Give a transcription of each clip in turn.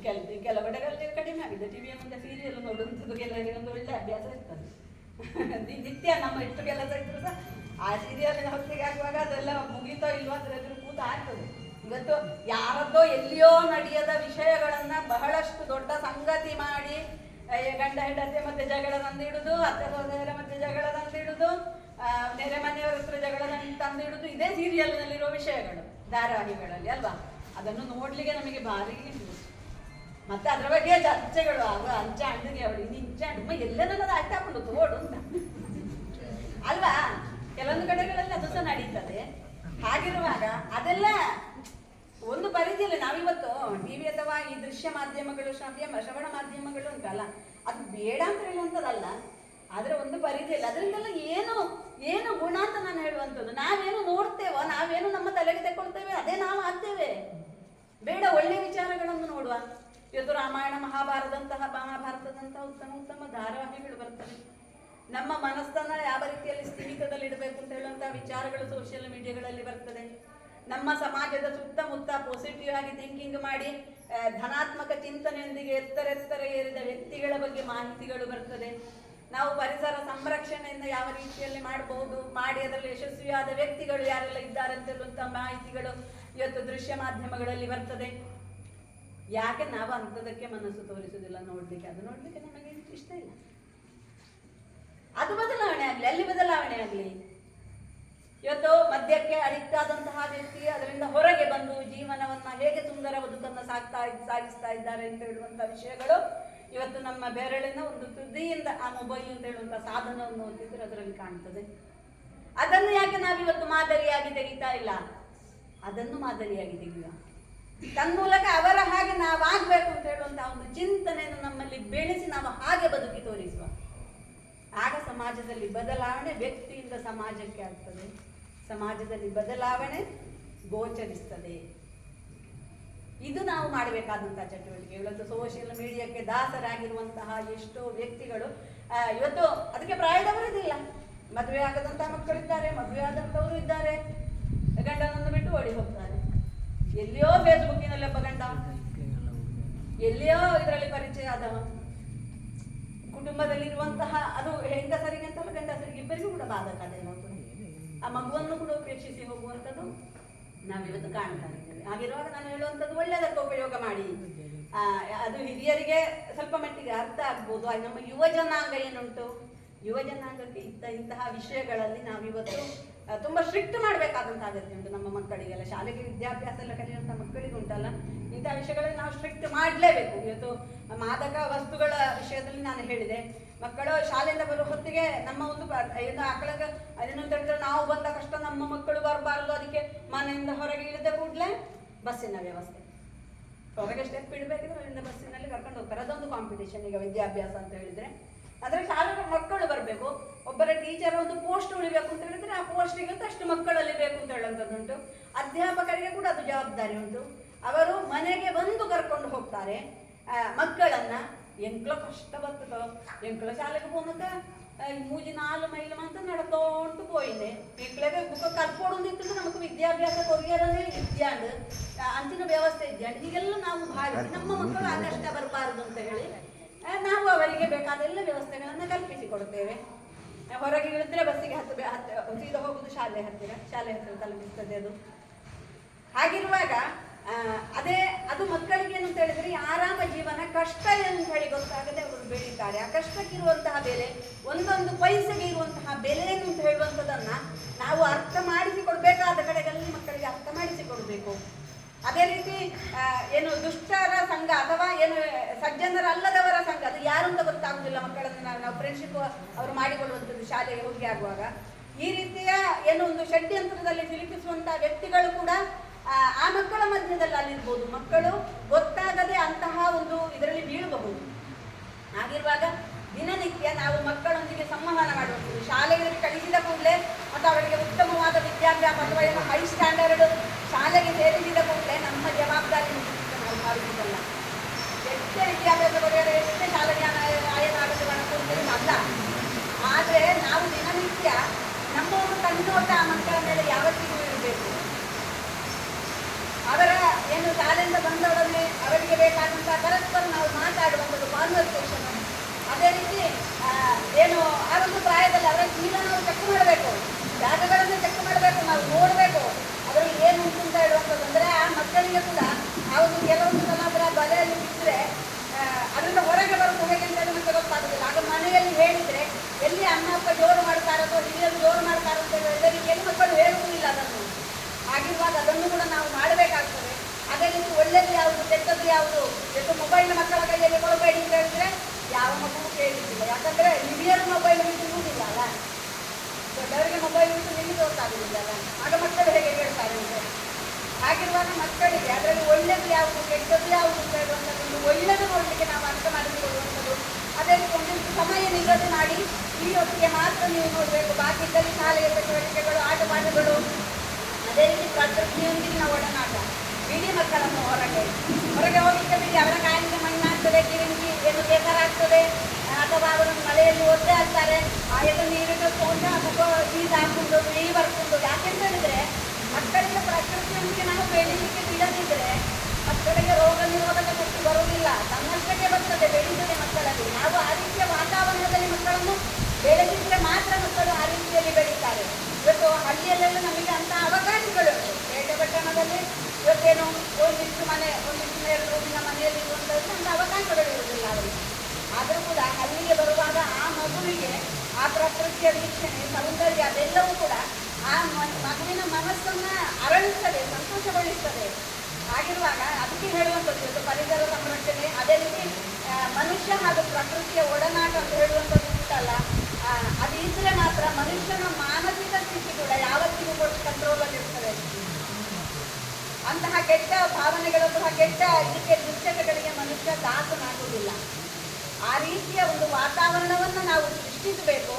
ಕೆಲವು ಕಡೆಗಳಲ್ಲಿ ಕಡಿಮೆ ಆಗಿದೆ. ಟಿವಿಯ ಮುಂದೆ ಸೀರಿಯಲ್ ನೋಡುವಂಥದ್ದು ಕೆಲವರಿಗೆ ಒಂದು ಒಳ್ಳೆ ಅಭ್ಯಾಸ ಇರ್ತದೆ. ನಿತ್ಯ ನಮ್ಮ ಎಷ್ಟು ಕೆಲಸ ಇದ್ರು ಸಹ ಆ ಸೀರಿಯಲ್ನ ಹೊತ್ತಿಗೆ ಆಗುವಾಗ ಅದೆಲ್ಲ ಮುಗಿತೋ ಇಲ್ವೋ ಅದ್ರ ಎದುರು ಕೂತ ಆಗ್ತದೆ. ಇವತ್ತು ಯಾರದ್ದೋ ಎಲ್ಲಿಯೋ ನಡೆಯದ ವಿಷಯಗಳನ್ನ ಬಹಳಷ್ಟು ದೊಡ್ಡ ಸಂಗತಿ ಮಾಡಿ ಗಂಡ ಹೆಂಡತಿ ಮತ್ತೆ ಜಗಳ ತಂದಿಡುದು, ಅತ್ತೆ ಸಹೋದರ ಮತ್ತೆ ಜಗಳ ತಂದಿಡುದು, ನೆರೆ ಮನೆಯವರ ಹತ್ರ ಜಗಳ ತಂದಿಡುದು, ಇದೇ ಸೀರಿಯಲ್ನಲ್ಲಿರುವ ವಿಷಯಗಳು ಧಾರಾವಾಹಿಗಳಲ್ಲಿ ಅಲ್ವಾ. ಅದನ್ನು ನೋಡ್ಲಿಕ್ಕೆ ನಮಗೆ ಭಾರಿ ಮತ್ತೆ ಅದ್ರ ಬಗ್ಗೆ ಚರ್ಚೆಗಳು. ಆಗ ಅಂಚ ಅಂಡಿಗೆ ಅವಳು ಇನ್ನು ಇಂಚ ಅಂಡು ಎಲ್ಲ ನನ್ನದು ಅರ್ಥ ಹಾಕೊಂಡು ತೋಡು ಅಂತ ಅಲ್ವಾ. ಕೆಲವೊಂದು ಕಡೆಗಳಲ್ಲಿ ಅದು ಸಹ ನಡೀತದೆ. ಹಾಗಿರುವಾಗ ಅದೆಲ್ಲ ಒಂದು ಪರಿಧಿಯಲ್ಲಿ ನಾವಿವತ್ತು ಟಿವಿ ಅಥವಾ ಈ ದೃಶ್ಯ ಮಾಧ್ಯಮಗಳು ಶ್ರವಣ ಮಾಧ್ಯಮಗಳು ಉಂಟಲ್ಲ, ಅದು ಬೇಡ ಅಂತ ಹೇಳುವಂಥದ್ದಲ್ಲ, ಆದ್ರೆ ಒಂದು ಪರಿಧಿಯಲ್ಲಿ ಅದರಿಂದೆಲ್ಲ ಏನು ಗುಣ ಅಂತ ನಾನು ಹೇಳುವಂಥದ್ದು. ನಾವೇನು ನೋಡ್ತೇವೋ, ನಾವೇನು ನಮ್ಮ ತಲೆಗೆ ತಗೊಳ್ತೇವೆ ಅದೇ ನಾವು ಆಗ್ತೇವೆ. ಬೇಡ, ಒಳ್ಳೆ ವಿಚಾರಗಳನ್ನು ನೋಡುವ. ಇವತ್ತು ರಾಮಾಯಣ ಮಹಾಭಾರತದಂತಹ ಉತ್ತಮ ಧಾರಾವಾಹಿಗಳು ಬರ್ತವೆ. ನಮ್ಮ ಮನಸ್ಸನ್ನ ಯಾವ ರೀತಿಯಲ್ಲಿ ಸ್ಥಿಮಿತದಲ್ಲಿ ಇಡಬೇಕು ಅಂತ ಹೇಳುವಂತಹ ವಿಚಾರಗಳು ಸೋಷಿಯಲ್ ಮೀಡಿಯಾಗಳಲ್ಲಿ ಬರ್ತದೆ. ನಮ್ಮ ಸಮಾಜದ ಸುತ್ತಮುತ್ತ ಪಾಸಿಟಿವ್ ಆಗಿ ಥಿಂಕಿಂಗ್ ಮಾಡಿ ಧನಾತ್ಮಕ ಚಿಂತನೆಯೊಂದಿಗೆ ಎತ್ತರ ಏರಿದ ವ್ಯಕ್ತಿಗಳ ಬಗ್ಗೆ ಮಾಹಿತಿಗಳು ಬರ್ತದೆ. ನಾವು ಪರಿಸರ ಸಂರಕ್ಷಣೆಯಿಂದ ಯಾವ ರೀತಿಯಲ್ಲಿ ಮಾಡಬಹುದು, ಮಾಡಿ ಅದರಲ್ಲಿ ಯಶಸ್ವಿಯಾದ ವ್ಯಕ್ತಿಗಳು ಯಾರೆಲ್ಲ ಇದ್ದಾರೆ ಅಂತ ಹೇಳುವಂತಹ ಮಾಹಿತಿಗಳು ಇವತ್ತು ದೃಶ್ಯ ಮಾಧ್ಯಮಗಳಲ್ಲಿ ಬರ್ತದೆ. ಯಾಕೆ ನಾವು ಅಂಥದಕ್ಕೆ ಮನಸ್ಸು ತೋರಿಸುವುದಿಲ್ಲ ನೋಡ್ಲಿಕ್ಕೆ? ಅದು ನೋಡ್ಲಿಕ್ಕೆ ನಮಗೆ ಇಷ್ಟ ಇಲ್ಲ. ಅದು ಬದಲಾವಣೆ ಆಗ್ಲಿ, ಅಲ್ಲಿ ಬದಲಾವಣೆ ಆಗ್ಲಿ. ಇವತ್ತು ಮದ್ಯಕ್ಕೆ ಅಡಿಕ್ಟ್ ಆದಂತಹ ವ್ಯಕ್ತಿ ಅದರಿಂದ ಹೊರಗೆ ಬಂದು ಜೀವನವನ್ನ ಹೇಗೆ ಸುಂದರ ಬದುಕನ್ನು ಸಾಗಿಸ್ತಾ ಇದ್ದಾರೆ ಅಂತ ಹೇಳುವಂತಹ ವಿಷಯಗಳು ಇವತ್ತು ನಮ್ಮ ಬೆರಳಿನ ಒಂದು ತುದಿಯಿಂದ ಆ ಮೊಬೈಲ್ ಅಂತ ಹೇಳುವಂತಹ ಸಾಧನವನ್ನು ಓದಿದ್ರೆ ಅದರಲ್ಲಿ ಕಾಣ್ತದೆ. ಅದನ್ನು ಯಾಕೆ ನಾವಿವತ್ತು ಮಾದರಿಯಾಗಿ ತೆಗಿತಾ ಇಲ್ಲ? ಅದನ್ನು ಮಾದರಿಯಾಗಿ ತೆಗೆಯುವ, ತನ್ಮೂಲಕ ಅವರ ಹಾಗೆ ನಾವಾಗಬೇಕು ಅಂತ ಹೇಳುವಂತಹ ಒಂದು ಚಿಂತನೆಯನ್ನು ನಮ್ಮಲ್ಲಿ ಬೆಳೆಸಿ ನಾವು ಹಾಗೆ ಬದುಕಿ ತೋರಿಸುವ. ಆಗ ಸಮಾಜದಲ್ಲಿ ಬದಲಾವಣೆ ವ್ಯಕ್ತಿಯಿಂದ ಸಮಾಜಕ್ಕೆ ಆಗ್ತದೆ, ಸಮಾಜದಲ್ಲಿ ಬದಲಾವಣೆ ಗೋಚರಿಸ್ತದೆ. ಇದು ನಾವು ಮಾಡಬೇಕಾದಂತಹ ಚಟುವಟಿಕೆ. ಇವತ್ತು ಸೋಷಿಯಲ್ ಮೀಡಿಯಾಕ್ಕೆ ದಾಸರಾಗಿರುವಂತಹ ಎಷ್ಟೋ ವ್ಯಕ್ತಿಗಳು ಇವತ್ತು ಅದಕ್ಕೆ ಪ್ರಾಯದವರಿದಿಲ್ಲ. ಮದುವೆ ಆಗದಂತಹ ಮಕ್ಕಳಿದ್ದಾರೆ, ಮದುವೆ ಆದಂಥವರು ಇದ್ದಾರೆ, ಗಂಡನನ್ನು ಬಿಟ್ಟು ಓಡಿ ಹೋಗ್ತಾರೆ. ಎಲ್ಲಿಯೋ ಫೇಸ್ಬುಕ್ಕಿನಲ್ಲಿ ಒಬ್ಬ ಗಂಡ, ಎಲ್ಲಿಯೋ ಇದರಲ್ಲಿ ಪರಿಚಯ ಆದವ, ಕುಟುಂಬದಲ್ಲಿರುವಂತಹ ಅದು ಹೆಂಗಸರಿಗೆ ಅಂತಲ್ಲ ಗಂಡಸರಿಗೆ ಇಬ್ಬರಿಗೂ ಕೂಡ ಬಾಧಕ. ಅದೇನೋ ಆ ಮಗುವನ್ನು ಕೂಡ ಉಪೇಕ್ಷಿಸಿ ಹೋಗುವಂಥದ್ದು ನಾವಿವತ್ತು ಕಾಣ್ತಾ ಇದ್ದೇವೆ. ಹಾಗಿರುವಾಗ ನಾನು ಹೇಳುವಂಥದ್ದು ಒಳ್ಳೆಯದಕ್ಕೆ ಉಪಯೋಗ ಮಾಡಿ. ಅದು ಹಿರಿಯರಿಗೆ ಸ್ವಲ್ಪ ಮಟ್ಟಿಗೆ ಅರ್ಥ ಆಗ್ಬೋದು. ನಮ್ಮ ಯುವ ಜನಾಂಗ ಏನುಂಟು, ಯುವ ಜನಾಂಗಕ್ಕೆ ಇಂತಹ ವಿಷಯಗಳಲ್ಲಿ ನಾವಿವತ್ತು ತುಂಬ ಸ್ಟ್ರಿಕ್ಟ್ ಮಾಡಬೇಕಾದಂಥ ಅಗತ್ಯ ಉಂಟು. ನಮ್ಮ ಮಕ್ಕಳಿಗೆಲ್ಲ ಶಾಲೆಗೆ ವಿದ್ಯಾಭ್ಯಾಸ ಎಲ್ಲ ಕಲಿಯುವಂಥ ಮಕ್ಕಳಿಗೆ ಉಂಟಲ್ಲ, ಇಂಥ ವಿಷಯಗಳಲ್ಲಿ ನಾವು ಸ್ಟ್ರಿಕ್ಟ್ ಮಾಡಲೇಬೇಕು. ಇವತ್ತು ಮಾದಕ ವಸ್ತುಗಳ ವಿಷಯದಲ್ಲಿ ನಾನು ಹೇಳಿದೆ, ಮಕ್ಕಳು ಶಾಲೆಯಿಂದ ಬರುವ ಹೊತ್ತಿಗೆ ನಮ್ಮ ಒಂದು ಆಕಳಕ್ಕೆ ಅದೇನಂತ ಹೇಳಿದ್ರೆ ನಾವು ಬಂದ ಕಷ್ಟ ನಮ್ಮ ಮಕ್ಕಳು ಬರಬಾರ್ದು, ಅದಕ್ಕೆ ಮನೆಯಿಂದ ಹೊರಗೆ ಇಳಿದ ಕೂಡಲೇ ಬಸ್ಸಿನ ವ್ಯವಸ್ಥೆ, ಹೊರಗೆ ಸ್ಟೆಪ್ ಇಡಬೇಕಿದ್ರೆ ಅಲ್ಲಿಂದ ಬಸ್ಸಿನಲ್ಲಿ ಕರ್ಕೊಂಡು ಹೋಗ್ತಾರೆ. ಅದೊಂದು ಕಾಂಪಿಟೇಷನ್ ಈಗ ವಿದ್ಯಾಭ್ಯಾಸ ಅಂತ ಹೇಳಿದ್ರೆ. ಆದರೆ ಶಾಲೆಗೆ ಮಕ್ಕಳು ಬರಬೇಕು, ಒಬ್ಬರ ಟೀಚರ್ ಒಂದು ಪೋಸ್ಟ್ ಉಳಿಬೇಕು ಅಂತ ಹೇಳಿದ್ರೆ ಆ ಪೋಸ್ಟಿಗೆ ಅಷ್ಟು ಮಕ್ಕಳಲ್ಲಿ ಬೇಕು ಅಂತ ಹೇಳುವಂಥದ್ದುಂಟು. ಅಧ್ಯಾಪಕರಿಗೆ ಕೂಡ ಅದು ಜವಾಬ್ದಾರಿ ಉಂಟು. ಅವರು ಮನೆಗೆ ಬಂದು ಕರ್ಕೊಂಡು ಹೋಗ್ತಾರೆ ಮಕ್ಕಳನ್ನ. ಎಂಕ್ಲ ಕಷ್ಟ ಬರ್ತದೋ, ಎಂಕ್ಲ ಶಾಲೆಗೆ ಹೋಗಕ ಮೂಜಿ 4 ಮೈಲು ಅಂತ ನಡ್ಕೊಂಡು ಪೋಯಿದೆ. ಎಂಕ್ಲೆಗೆ ಬುಕ್ಕ ಕಲ್ಪೊಡೊಂದಿತ್ತು ನಮಗೆ ವಿದ್ಯಾಭ್ಯಾಸ ಕೊರಿಯರನ್ನೇ ಇದ್ಯಾಂಡು ಅಂಚಿನ ವ್ಯವಸ್ಥೆ ಇದ್ಯಾಂಡು. ಹೀಗೆಲ್ಲ ನಾವು ಭಾವಿಸಿ ನಮ್ಮ ಮಕ್ಕಳು ಆ ಕಷ್ಟ ಬರಬಾರದು ಅಂತ ಹೇಳಿ ನಾವು ಅವರಿಗೆ ಬೇಕಾದೆಲ್ಲ ವ್ಯವಸ್ಥೆಗಳನ್ನು ಕಲ್ಪಿಸಿ ಕೊಡ್ತೇವೆ. ಹೊರಗೆ ಇಳಿದ್ರೆ ಬಸ್ಸಿಗೆ ಸೀದಾ ಹೋಗುದು ಶಾಲೆ ಹತ್ತಿರ ತಲುಪಿಸ್ತದೆ ಅದು. ಹಾಗಿರುವಾಗ ಅದು ಮಕ್ಕಳಿಗೆ ಏನು ಅಂತ ಹೇಳಿದ್ರೆ ಆರಾಮ ಜೀವನ, ಕಷ್ಟ ಏನು ಹೇಳಿ ಗೊತ್ತಾಗದೆ ಅವರು ಬೆಳೀತಾರೆ. ಆ ಕಷ್ಟಕ್ಕಿರುವಂತಹ ಬೆಲೆ, ಒಂದೊಂದು ಪೈಸೆಗೆ ಇರುವಂತಹ ಬೆಲೆ ಏನು ಅಂತ ಹೇಳುವಂಥದ್ದನ್ನ ನಾವು ಅರ್ಥ ಮಾಡಿಸಿಕೊಡ್ಬೇಕಾದ ಕಡೆಗಳಲ್ಲಿ ಮಕ್ಕಳಿಗೆ ಅರ್ಥ ಮಾಡಿಸಿಕೊಡ್ಬೇಕು. ಅದೇ ರೀತಿ ಏನು ದುಷ್ಟರ ಸಂಘ ಅಥವಾ ಏನು ಸಜ್ಜನರಲ್ಲದವರ ಸಂಘ, ಅದು ಯಾರು ಅಂತ ಗೊತ್ತಾಗುದಿಲ್ಲ ಮಕ್ಕಳನ್ನು ನಾವು ಫ್ರೆಂಡ್ಶಿಪ್ ಅವರು ಮಾಡಿಕೊಳ್ಳುವಂಥದ್ದು ಶಾಲೆಗೆ ಹೋಗಿ ಆಗುವಾಗ. ಈ ರೀತಿಯ ಏನು ಒಂದು ಷಡ್ಯಂತ್ರದಲ್ಲಿ ಸಿಲುಕಿಸುವಂತಹ ವ್ಯಕ್ತಿಗಳು ಕೂಡ ಆ ಮಕ್ಕಳ ಮಧ್ಯದಲ್ಲಿ ಅಲ್ಲಿರ್ಬೋದು. ಮಕ್ಕಳು ಗೊತ್ತಾಗದೆ ಅಂತಹ ಒಂದು ಇದರಲ್ಲಿ ಬೀಳಬಹುದು. ಹಾಗಿರುವಾಗ ದಿನನಿತ್ಯ ನಾವು ಮಕ್ಕಳೊಂದಿಗೆ ಸಂವಹನ ಮಾಡುವಂಥದ್ದು, ಶಾಲೆಗೆ ಕಳಿಸಿದ ಕೂಡಲೇ ಮತ್ತು ಅವರಿಗೆ ಉತ್ತಮವಾದ ವಿದ್ಯಾಭ್ಯಾಸ ಅಥವಾ ಏನು ಹೈ ಸ್ಟ್ಯಾಂಡರ್ಡ್ ಶಾಲೆಗೆ ಸೇರಿಸಿದ ಕೂಡಲೇ ನಮ್ಮ ಜವಾಬ್ದಾರಿ ನಾವು ಮಾಡುವುದಲ್ಲ. ಎಷ್ಟೇ ವಿದ್ಯಾಭ್ಯಾಸ ಕೊಡಿದರೆ ಎಷ್ಟೇ ಶಾಲೆ ಜ್ಞಾನ ಆಯನಾಗದು ಅನುಕೂಲ ಅಲ್ಲ. ಆದರೆ ನಾವು ದಿನನಿತ್ಯ ನಮ್ಮ ಒಂದು ಕಣ್ಣೋಟ ಆ ಮಕ್ಕಳ ಮೇಲೆ ಯಾವತ್ತಿಗೂ ಇರಬೇಕು. ಅವರ ಏನು ಶಾಲೆಯಿಂದ ಬಂದವರನ್ನೇ ಅವರಿಗೆ ಬೇಕಾದಂತಹ ಏನು ಆ ಒಂದು ಪ್ರಾಯದಲ್ಲಿ ಅವರ ಜೀವನ ನಾವು ಚೆಕ್ ಮಾಡಬೇಕು, ಜಾಗಗಳನ್ನು ಚೆಕ್ ಮಾಡಬೇಕು, ನಾವು ನೋಡಬೇಕು ಅದರಲ್ಲಿ ಏನು ಉಂಟು ಅಂತ ಹೇಳುವಂಥದ್ದು. ಅಂದರೆ ಆ ಮಕ್ಕಳಿಗೆ ಕೂಡ ಆ ಒಂದು ಕೆಲವೊಂದು ಸಲ ಅದರ ಬಲೆಯಲ್ಲಿ ಬಿದ್ದರೆ ಅದರಿಂದ ಹೊರಗೆ ಬರೋದು ಹೇಗೆ ಅಂತ ನಮಗೆ ಗೊತ್ತಾಗೋದಿಲ್ಲ. ಆಗ ಮನೆಯಲ್ಲಿ ಹೇಳಿದರೆ ಎಲ್ಲಿ ಅಮ್ಮ ಅಪ್ಪ ಜೋರು ಮಾಡ್ತಾರೋ ಅಥವಾ ಹಿರಿಯರು ಜೋರು ಮಾಡ್ತಾರೋ ಅಂತ ಹೇಳಿದರೆ ಕೆಲವು ಮಕ್ಕಳು ಹೇಳುವುದಿಲ್ಲ ಅದನ್ನು. ಆಗಿರುವಾಗ ಅದನ್ನು ಕೂಡ ನಾವು ಮಾಡಬೇಕಾಗ್ತದೆ. ಅದೇ ರೀತಿ ಒಳ್ಳೆಯದು ಯಾವುದು ಕೆಟ್ಟದ್ದು ಯಾವುದು, ಎಷ್ಟು ಮೊಬೈಲ್ ಮಕ್ಕಳ ಕೈಯಲ್ಲಿ ಕೊಡಬೇಡಿ ಅಂತ ಹೇಳಿದ್ರೆ ಯಾವ ಮಕ್ಕಳು ಕೇಳುವುದಿಲ್ಲ. ಯಾಕಂದರೆ ಹಿರಿಯರು ಮೊಬೈಲ್ ಬಿಟ್ಟು ಇರುವುದಿಲ್ಲ ಅಲ್ಲ, ದೊಡ್ಡವರಿಗೆ ಮೊಬೈಲ್ ಬಿಟ್ಟು ನಿಮಗೆ ಗೊತ್ತಾಗುವುದಿಲ್ಲ ಅಲ್ಲ, ಆಗ ಮಕ್ಕಳು ಹೇಗೆ ಕೇಳ್ತಾರೆ ಅಂತ. ಹಾಗಿರುವಾಗ ಮಕ್ಕಳಿಗೆ ಅದರಲ್ಲಿ ಒಳ್ಳೆಯದು ಯಾವುದು ಕೆಟ್ಟದ್ದು ಯಾವುದು ಅಂತ ಹೇಳುವಂಥದ್ದು ಒಳ್ಳೆಯದು ನೋಡಲಿಕ್ಕೆ ನಾವು ಅರ್ಥ ಮಾಡಿಕೊಳ್ಳುವಂಥದ್ದು. ಅದೇ ರೀತಿ ಒಂದಿಷ್ಟು ಸಮಯ ನಿಗದಿ ಮಾಡಿ ಈ ಹೊತ್ತಿಗೆ ಮಾತ್ರ ನೀವು ನೋಡಬೇಕು, ಬಾಕಿ ಇದ್ದಲ್ಲಿ ಶಾಲೆಯ ಚಟುವಟಿಕೆಗಳು, ಆಟ ಪಾಠಗಳು, ಅದೇ ರೀತಿ ಪ್ರಕೃತಿಯೊಂದಿಗಿನ ಒಡನಾಟ. ಬಿಡಿ ಮಕ್ಕಳನ್ನು ಹೊರಗೆ ಹೋಗಲಿಕ್ಕೆ ಬಿಡಿ, ಅವರ ಕಾಯಿಗೆ ಮಣ್ಣಾಗ್ತದೆ, ಗಿರಿಂಗಿ ಏನು ಬೇಸರಾಗ್ತದೆ, ಅಥವಾ ಅವರನ್ನು ಮಳೆಯಲ್ಲಿ ಒದ್ದೆ ಆಗ್ತಾರೆ, ಆಯದು ನೀರಿಗೆ ತಗೊಂಡು ಅಥವಾ ನೀರು ಹಾಕೊಂಡು ನೀರು ಬರ್ಕೊಂಡು. ಯಾಕೆಂತ ಹೇಳಿದ್ರೆ ಮಕ್ಕಳಿಗೆ ಪ್ರಕೃತಿಯೊಂದಿಗೆ ನಾವು ಬೆಳೀಲಿಕ್ಕೆ ಬಿಡದಿದ್ರೆ ಮಕ್ಕಳಿಗೆ ರೋಗ ನಿರೋಧಕ ಶಕ್ತಿ ಬರುವುದಿಲ್ಲ, ತನ್ನಷ್ಟಕ್ಕೆ ಬರ್ತದೆ, ಬೆಳೀತದೆ ಮಕ್ಕಳಲ್ಲಿ. ನಾವು ಆ ರೀತಿಯ ವಾತಾವರಣದಲ್ಲಿ ಮಕ್ಕಳನ್ನು ಬೆಳೆದಿದ್ರೆ ಮಾತ್ರ ಮಕ್ಕಳು ಆ ರೀತಿಯಲ್ಲಿ ಬೆಳೀತಾರೆ. ಇವತ್ತು ಹಳ್ಳಿಯಲ್ಲೆಲ್ಲ ನಮಗೆ ಅಂಥ ಅವಕಾಶಗಳು ಉಂಟು. ಪೇಟೆ ಪಟ್ಟಣದಲ್ಲಿ ಇವತ್ತೇನು ಒಂದಿಷ್ಟು ಎರಡು ರೂಮಿನ ಮನೆಯಲ್ಲಿ ಇರುವಂಥದ್ದು ಅಂಥ ಅವಕಾಶಗಳು ಇರುವುದಿಲ್ಲ ಅವರಿಗೆ. ಆದರೂ ಕೂಡ ಹಳ್ಳಿಗೆ ಬರುವಾಗ ಆ ಮಗುವಿಗೆ ಆ ಪ್ರಕೃತಿಯ ವೀಕ್ಷಣೆ, ಸೌಂದರ್ಯ ಅದೆಲ್ಲವೂ ಕೂಡ ಆ ಮಗುವಿನ ಮನಸ್ಸನ್ನು ಅರಳಿಸ್ತದೆ, ಸಂತೋಷಗೊಳಿಸ್ತದೆ. ಆಗಿರುವಾಗ ಅದಕ್ಕೆ ಹೇಳುವಂಥದ್ದು ಇವತ್ತು ಪರಿಸರ ಸಂರಕ್ಷಣೆ, ಅದೇ ರೀತಿ ಮನುಷ್ಯ ಹಾಗೂ ಪ್ರಕೃತಿಯ ಒಡನಾಟ ಅಂತ ಹೇಳುವಂಥದ್ದು ಉಂಟಲ್ಲ, ಅದು ಇದ್ರೆ ಮಾತ್ರ ಮನುಷ್ಯನ ಮಾನಸಿಕ ಸ್ಥಿತಿ ಕೂಡ ಯಾವತ್ತಿಗೂ ಕೂಡ ಕಂಟ್ರೋಲಲ್ಲಿ ಇರ್ತದೆ. ಅಂತಹ ಕೆಟ್ಟ ಭಾವನೆಗಳಂತಹ ಕೆಟ್ಟ ಇದಕ್ಕೆ ದುಶ್ಚಟಗಳಿಗೆ ಮನುಷ್ಯ ದಾಸನಾಗುವುದಿಲ್ಲ. ಆ ರೀತಿಯ ಒಂದು ವಾತಾವರಣವನ್ನು ನಾವು ಸೃಷ್ಟಿಸಬೇಕು.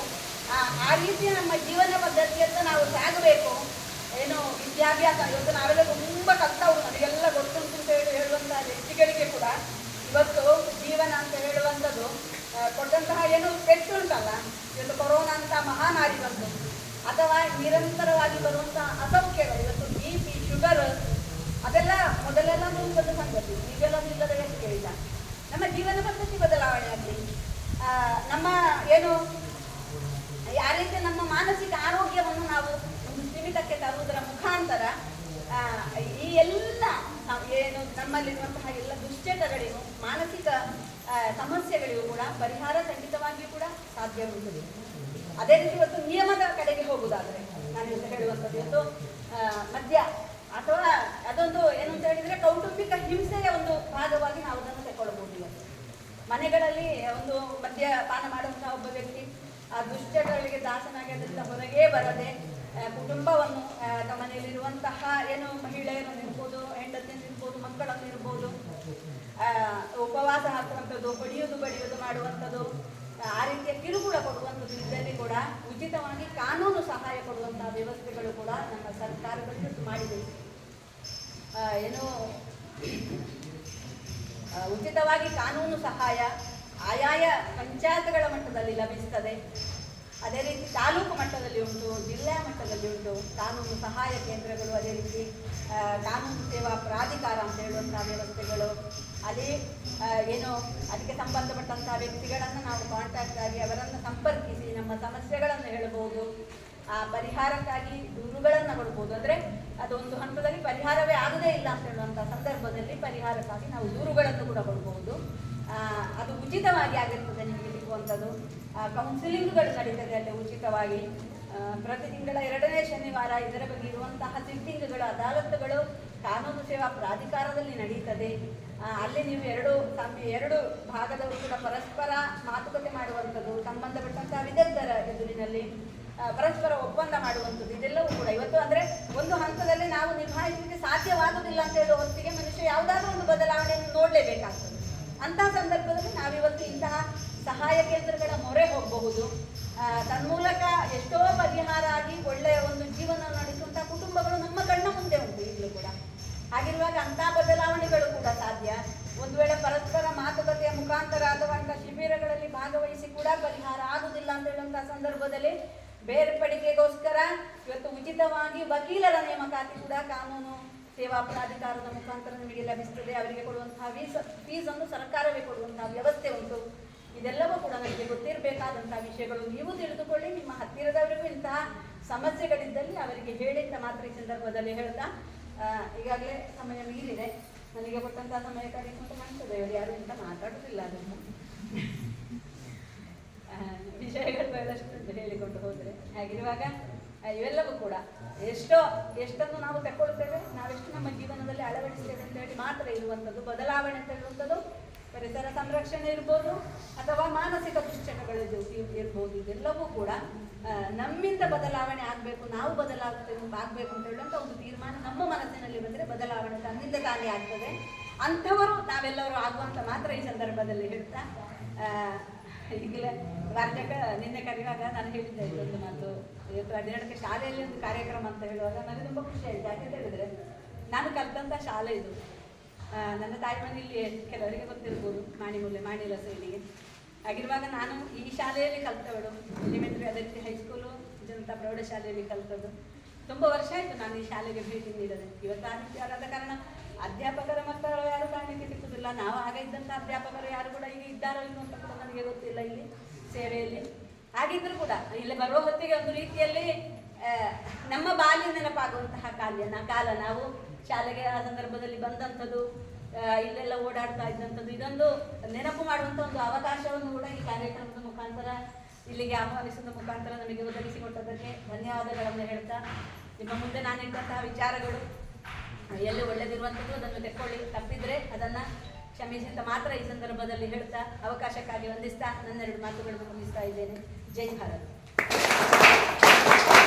ಆ ರೀತಿಯ ನಮ್ಮ ಜೀವನ ಪದ್ಧತಿಯತ್ತ ನಾವು ಸಾಗಬೇಕು. ಏನು ವಿದ್ಯಾಭ್ಯಾಸ, ಇವತ್ತು ನಾವೆಲ್ಲ ತುಂಬ ಕಲ್ತವ್ರು, ನನಗೆಲ್ಲ ಗೊತ್ತುಂಟು ಅಂತ ಹೇಳುವಂಥ ವ್ಯಕ್ತಿಗಳಿಗೆ ಕೂಡ ಇವತ್ತು ಜೀವನ ಅಂತ ಹೇಳುವಂಥದ್ದು ಕೊಟ್ಟಂತಹ ಏನು ಪೆಟ್ಟು ಉಂಟಲ್ಲ, ಇವತ್ತು ಕೊರೋನಾ ಅಂತ ಮಹಾಮಾರಿ ಬಂತು, ಅಥವಾ ನಿರಂತರವಾಗಿ ಬರುವಂಥ ಅಸೌಖ್ಯಗಳು, ಇವತ್ತು BP, ಶುಗರ್ ಅದೆಲ್ಲ ಮೊದಲೆಲ್ಲ ಒಂದು ಸಂಗತಿ, ಈಗೆಲ್ಲ ಇಲ್ಲದ ವ್ಯಕ್ತಿ ಇಲ್ಲ. ನಮ್ಮ ಜೀವನ ಪದ್ಧತಿ ಬದಲಾವಣೆ ಆಗಲಿ, ನಮ್ಮ ಏನು ಆ ರೀತಿ ನಮ್ಮ ಮಾನಸಿಕ ಆರೋಗ್ಯವನ್ನು ನಾವು ಒಂದು ಸ್ಥಿಮಿತಕ್ಕೆ ತರುವುದರ ಮುಖಾಂತರ ಈ ಎಲ್ಲ ಏನು ನಮ್ಮಲ್ಲಿರುವಂತಹ ಎಲ್ಲ ದುಶ್ಚಟಗಳಿಗೂ ಮಾನಸಿಕ ಸಮಸ್ಯೆಗಳಿಗೂ ಕೂಡ ಪರಿಹಾರ ಖಂಡಿತವಾಗಿಯೂ ಕೂಡ ಸಾಧ್ಯವಾಗುತ್ತದೆ. ಅದೇ ರೀತಿ ಇವತ್ತು ನಿಯಮದ ಕಡೆಗೆ ಹೋಗುವುದಾದರೆ ನಾನು ಇವತ್ತು ಹೇಳುವಂಥದ್ದು, ಇವತ್ತು ಮದ್ಯ ಅಥವಾ ಅದೊಂದು ಏನು ಅಂತ ಹೇಳಿದರೆ ಕೌಟುಂಬಿಕ ಹಿಂಸೆಯ ಒಂದು ಭಾಗವಾಗಿ ನಾವು ಅದನ್ನು ತಗೊಳ್ಬಹುದು. ಇವತ್ತು ಮನೆಗಳಲ್ಲಿ ಒಂದು ಮದ್ಯಪಾನ ಮಾಡುವಂತಹ ಒಬ್ಬ ವ್ಯಕ್ತಿ ಆ ದುಶ್ಚಟಗಳಿಗೆ ದಾಸನಾಗಿ ಅದರಿಂದ ಹೊರಗೇ ಬರದೆ ಕುಟುಂಬವನ್ನು, ನಮ್ಮ ಮನೆಯಲ್ಲಿರುವಂತಹ ಏನು ಮಹಿಳೆಯರನ್ನು ಇರ್ಬೋದು, ಹೆಂಡತಿಯನ್ನು ಇರ್ಬೋದು, ಮಕ್ಕಳನ್ನು ಇರ್ಬೋದು, ಉಪವಾಸ ಹಾಕುವಂಥದ್ದು, ಬಡಿಯೋದು ಮಾಡುವಂಥದ್ದು, ಆ ರೀತಿಯ ಕಿರುಕುಳ ಕೊಡುವಂಥದ್ದು ಇದ್ದಲ್ಲಿ ಕೂಡ ಉಚಿತವಾಗಿ ಕಾನೂನು ಸಹಾಯ ಕೊಡುವಂತಹ ವ್ಯವಸ್ಥೆಗಳು ಕೂಡ ನಮ್ಮ ಸರ್ಕಾರದಲ್ಲಿ ಮಾಡಿದೆ. ಏನು ಉಚಿತವಾಗಿ ಕಾನೂನು ಸಹಾಯ ಆಯಾಯ ಪಂಚಾಯತ್ಗಳ ಮಟ್ಟದಲ್ಲಿ ಲಭಿಸ್ತದೆ. ಅದೇ ರೀತಿ ತಾಲೂಕು ಮಟ್ಟದಲ್ಲಿ ಉಂಟು, ಜಿಲ್ಲಾ ಮಟ್ಟದಲ್ಲಿ ಉಂಟು ಕಾನೂನು ಸಹಾಯ ಕೇಂದ್ರಗಳು. ಅದೇ ರೀತಿ ಕಾನೂನು ಸೇವಾ ಪ್ರಾಧಿಕಾರ ಅಂತ ಹೇಳುವಂತಹ ವ್ಯವಸ್ಥೆಗಳು. ಅದೇ ಏನು ಅದಕ್ಕೆ ಸಂಬಂಧಪಟ್ಟಂತಹ ವ್ಯಕ್ತಿಗಳನ್ನು ನಾವು ಕಾಂಟ್ಯಾಕ್ಟ್ ಆಗಿ ಅವರನ್ನು ಸಂಪರ್ಕಿಸಿ ನಮ್ಮ ಸಮಸ್ಯೆಗಳನ್ನು ಹೇಳಬಹುದು. ಆ ಪರಿಹಾರಕ್ಕಾಗಿ ದೂರುಗಳನ್ನು ಕೊಡ್ಬೋದು. ಅಂದರೆ ಅದೊಂದು ಹಂತದಲ್ಲಿ ಪರಿಹಾರವೇ ಆಗದೇ ಇಲ್ಲ ಅಂತ ಹೇಳುವಂಥ ಸಂದರ್ಭದಲ್ಲಿ ಪರಿಹಾರಕ್ಕಾಗಿ ನಾವು ದೂರುಗಳನ್ನು ಕೂಡ ಕೊಡ್ಬೋದು. ಅದು ಉಚಿತವಾಗಿ ಆಗಿರ್ತದೆ ನಿಮಗೆ ಸಿಗುವಂಥದ್ದು. ಕೌನ್ಸಿಲಿಂಗ್ಗಳು ನಡೀತದೆ ಅಲ್ಲಿ ಉಚಿತವಾಗಿ. ಪ್ರತಿ ತಿಂಗಳ 2ನೇ ಶನಿವಾರ ಇದರ ಬಗ್ಗೆ ಇರುವಂತಹ ಸಿಟ್ಟಿಂಗ್ಗಳು, ಅದಾಲತ್ಗಳು ಕಾನೂನು ಸೇವಾ ಪ್ರಾಧಿಕಾರದಲ್ಲಿ ನಡೀತದೆ. ಅಲ್ಲಿ ನೀವು ಎರಡು ಭಾಗದವರು ಕೂಡ ಪರಸ್ಪರ ಮಾತುಕತೆ ಮಾಡುವಂಥದ್ದು, ಸಂಬಂಧಪಟ್ಟಂತಹ ವಿದಗ್ಧರ ಎದುರಿನಲ್ಲಿ ಪರಸ್ಪರ ಒಪ್ಪಂದ ಮಾಡುವಂಥದ್ದು, ಇದೆಲ್ಲವೂ ಕೂಡ ಇವತ್ತು ಅಂದರೆ ಒಂದು ಹಂತದಲ್ಲಿ ನಾವು ನಿಭಾಯಿಸಲಿಕ್ಕೆ ಸಾಧ್ಯವಾಗುವುದಿಲ್ಲ ಅಂತ ಹೇಳುವ ಹೊತ್ತಿಗೆ ಮನುಷ್ಯ ಯಾವುದಾದ್ರೂ ಒಂದು ಬದಲಾವಣೆಯನ್ನು ನೋಡಲೇಬೇಕಾಗ್ತದೆ. ಅಂತಹ ಸಂದರ್ಭದಲ್ಲಿ ನಾವಿವತ್ತು ಇಂತಹ ಸಹಾಯ ಕೇಂದ್ರಗಳ ಮೊರೆ ಹೋಗಬಹುದು. ತನ್ಮೂಲಕ ಎಷ್ಟೋ ಪರಿಹಾರ ಆಗಿ ಒಳ್ಳೆಯ ಒಂದು ಜೀವನ ನಡೆಸುವಂತಹ ಕುಟುಂಬಗಳು ನಮ್ಮ ಕಣ್ಣ ಮುಂದೆ ಉಂಟು ಈಗಲೂ ಕೂಡ. ಹಾಗಿರುವಾಗ ಅಂತಹ ಬದಲಾವಣೆಗಳು ಕೂಡ ಸಾಧ್ಯ. ಒಂದು ವೇಳೆ ಪರಸ್ಪರ ಮಾತುಕತೆಯ ಮುಖಾಂತರ ಅಥವಾ ಅಂಥ ಶಿಬಿರಗಳಲ್ಲಿ ಭಾಗವಹಿಸಿ ಕೂಡ ಪರಿಹಾರ ಆಗುವುದಿಲ್ಲ ಅಂತ ಹೇಳುವಂತಹ ಸಂದರ್ಭದಲ್ಲಿ ಬೇರ್ಪಡಿಕೆಗೋಸ್ಕರ ಇವತ್ತು ಉಚಿತವಾಗಿ ವಕೀಲರ ನೇಮಕಾತಿ ಕೂಡ ಕಾನೂನು ಸೇವಾ ಪ್ರಾಧಿಕಾರದ ಮುಖಾಂತರ ನಿಮಗೆ ಲಭಿಸ್ತದೆ. ಅವರಿಗೆ ಕೊಡುವಂತಹ ಫೀಸನ್ನು ಸರ್ಕಾರವೇ ಕೊಡುವಂತಹ ವ್ಯವಸ್ಥೆ ಉಂಟು. ಇದೆಲ್ಲವೂ ಕೂಡ ನನಗೆ ಗೊತ್ತಿರಬೇಕಾದಂಥ ವಿಷಯಗಳು. ನೀವು ತಿಳಿದುಕೊಳ್ಳಿ, ನಿಮ್ಮ ಹತ್ತಿರದವರಿಗೂ ಇಂತಹ ಸಮಸ್ಯೆಗಳಿದ್ದಲ್ಲಿ ಅವರಿಗೆ ಹೇಳಿ ಅಂತ ಮಾತ್ರ ಈ ಸಂದರ್ಭದಲ್ಲಿ ಹೇಳ್ತಾ, ಈಗಾಗಲೇ ಸಮಯ ಮೀರಿದೆ. ನನಗೆ ಕೊಟ್ಟಂತಹ ಸಮಯ ಕಡಿಮೆ ಅಂತ ಕಾಣ್ತದೆ. ಇವರು ಯಾರು ಅಂತ ಮಾತಾಡುವುದಿಲ್ಲ ಅದನ್ನು. ವಿಷಯಗಳು ಬಹಳಷ್ಟು ಹೇಳಿಕೊಂಡು ಹೋದರೆ ಹಾಗಿರುವಾಗ ಇವೆಲ್ಲವೂ ಕೂಡ ಎಷ್ಟನ್ನು ನಾವು ತಗೊಳ್ತೇವೆ, ನಾವೆಷ್ಟು ನಮ್ಮ ಜೀವನದಲ್ಲಿ ಅಳವಡಿಸ್ತೇವೆ ಅಂತ ಹೇಳಿ ಮಾತ್ರ ಇರುವಂಥದ್ದು. ಬದಲಾವಣೆ ಅಂತ ಹೇಳುವಂಥದ್ದು ಪರಿಸರ ಸಂರಕ್ಷಣೆ ಇರ್ಬೋದು ಅಥವಾ ಮಾನಸಿಕ ದುಶ್ಚಟಗಳು ಇರ್ಬೋದು. ಇದೆಲ್ಲವೂ ಕೂಡ ನಮ್ಮಿಂದ ಬದಲಾವಣೆ ಆಗಬೇಕು, ನಾವು ಆಗಬೇಕು ಅಂತ ಹೇಳುವಂಥ ಒಂದು ತೀರ್ಮಾನ ನಮ್ಮ ಮನಸ್ಸಿನಲ್ಲಿ ಬಂದರೆ ಬದಲಾವಣೆ ತನ್ನಿಂದ ತಾನೇ ಆಗ್ತದೆ. ಅಂಥವರು ನಾವೆಲ್ಲರೂ ಆಗುವಂಥ ಮಾತ್ರ ಈ ಸಂದರ್ಭದಲ್ಲಿ ಹೇಳ್ತಾ, ಈಗಲೇ ವಾರ್ಷಿಕ ನಿನ್ನೆ ಕರೆಯುವಾಗ ನಾನು ಹೇಳಿದ್ದೆ ಇದೊಂದು ಮಾತು. ಇವತ್ತು 12ಕ್ಕೆ ಶಾಲೆಯಲ್ಲಿ ಒಂದು ಕಾರ್ಯಕ್ರಮ ಅಂತ ಹೇಳುವಾಗ ನನಗೆ ತುಂಬ ಖುಷಿ ಆಯಿತು. ಯಾಕೆ ಹೇಳಿದರೆ, ನಾನು ಕಲಿತಂಥ ಶಾಲೆ ಇದು. ನನ್ನ ತಾಯಿ ಮನೆಯಲ್ಲಿ ಕೆಲವರಿಗೆ ಗೊತ್ತಿರ್ಬೋದು, ಮಾಣಿಲ ಸೈಡಿಗೆ. ಹಾಗಿರುವಾಗ ನಾನು ಈ ಶಾಲೆಯಲ್ಲಿ ಕಲಿತವಳು. ಎಲಿಮೆಂಟ್ರಿ, ಅದೇ ರೀತಿ ಹೈಸ್ಕೂಲು, ಜನತಾ ಪ್ರೌಢಶಾಲೆಯಲ್ಲಿ ಕಲಿತದ್ದು. ತುಂಬ ವರ್ಷ ಆಯಿತು ನಾನು ಈ ಶಾಲೆಗೆ ಭೇಟಿ ನೀಡದೆ. ಇವತ್ತು ಆದ ಕಾರಣ ಅಧ್ಯಾಪಕರ ಮಕ್ಕಳು ಯಾರು ಕಾಣಲಿಕ್ಕೆ ಸಿಕ್ಕುದಿಲ್ಲ. ನಾವು ಆಗ ಇದ್ದಂಥ ಅಧ್ಯಾಪಕರು ಯಾರು ಕೂಡ ಈಗ ಇದ್ದಾರೋ ಇನ್ನು ಅಂತ ಕೂಡ ನನಗೆ ಗೊತ್ತಿಲ್ಲ ಇಲ್ಲಿ ಸೇವೆಯಲ್ಲಿ. ಹಾಗಿದ್ರೂ ಕೂಡ ಇಲ್ಲಿ ಬರುವ ಹೊತ್ತಿಗೆ ಒಂದು ರೀತಿಯಲ್ಲಿ ನಮ್ಮ ಬಾಲ್ಯ ನೆನಪಾಗುವಂತಹ ಕಾಲ. ನಾವು ಶಾಲೆಗೆ ಆ ಸಂದರ್ಭದಲ್ಲಿ ಬಂದಂಥದ್ದು, ಇಲ್ಲೆಲ್ಲ ಓಡಾಡ್ತಾ ಇದ್ದಂಥದ್ದು, ಇದೊಂದು ನೆನಪು ಮಾಡುವಂಥ ಒಂದು ಅವಕಾಶವನ್ನು ಕೂಡ ಈ ಕಾರ್ಯಕ್ರಮದ ಮುಖಾಂತರ ಇಲ್ಲಿಗೆ ಆಹ್ವಾನಿಸುವ ಮುಖಾಂತರ ನಮಗೆ ಒದಗಿಸಿಕೊಟ್ಟದಕ್ಕೆ ಧನ್ಯವಾದಗಳನ್ನು ಹೇಳ್ತಾ, ನಿಮ್ಮ ಮುಂದೆ ನಾನಿಟ್ಟಂತಹ ವಿಚಾರಗಳು ಎಲ್ಲಿ ಒಳ್ಳೆದಿರುವಂಥದ್ದು ಅದನ್ನು ತೆಕ್ಕೊಳ್ಳಿ, ತಪ್ಪಿದ್ರೆ ಅದನ್ನು ಕ್ಷಮಿಸಿ ಅಂತ ಮಾತ್ರ ಈ ಸಂದರ್ಭದಲ್ಲಿ ಹೇಳ್ತಾ, ಅವಕಾಶಕ್ಕಾಗಿ ವಂದಿಸ್ತಾ ನನ್ನೆರಡು ಮಾತುಗಳನ್ನು ಮುಗಿಸ್ತಾ ಇದ್ದೇನೆ. ಜೈ ಭಾರತ್.